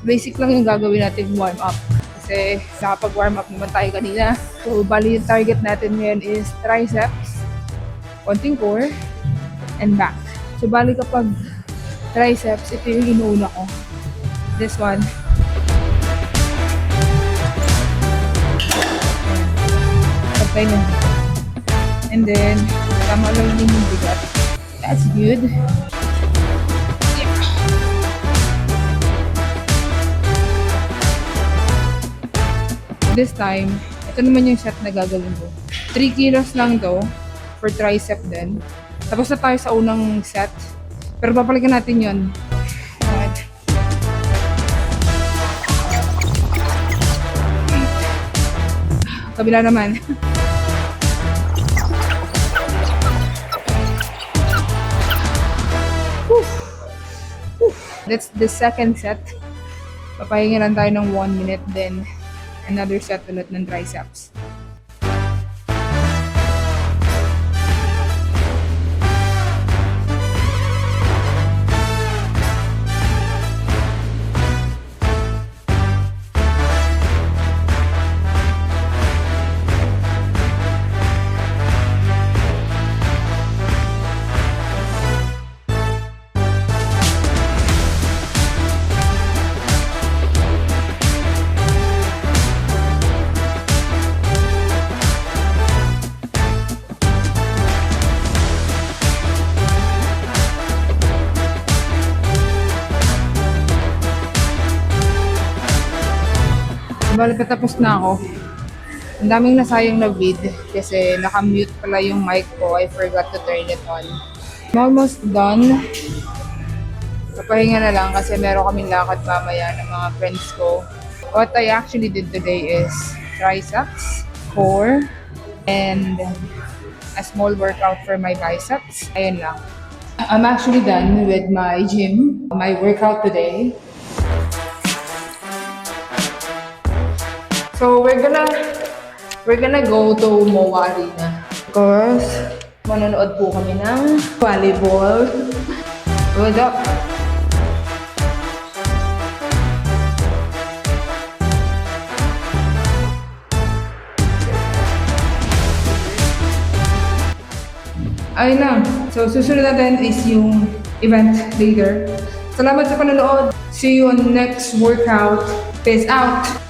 basic lang yung gagawin natin warm up. Kasi nakapag-warm up naman tayo kanina. So, bali yung target natin ngayon is triceps, konting core, and back. So, bali kapag triceps, ito yung inuuna ko. This one. Sabay ng bigat. And then, tama lang yung bigat. That's good. This time, ito naman yung set na gagawin ko. 3 kilos lang to for tricep din. Tapos na tayo sa unang set. Pero papalikan natin yun. Kabila naman. That's the second set. Papahinga lang tayo ng 1 minute, then another set ulit ng triceps. Bali, patapos na ako. Ang daming nasayang na vid kasi nakamute pala yung mic ko. I forgot to turn it on. I'm almost done. Papahinga na lang kasi meron kaming lakad mamaya ng mga friends ko. What I actually did today is triceps, core, and a small workout for my biceps. Ayun lang. I'm actually done with my gym, my workout today. So we're gonna go to MOA Arena because manonood po kami ng volleyball. What up? Ayun lang. So susunod natin is yung event later. Salamat sa panonood. See you on next workout. Peace out!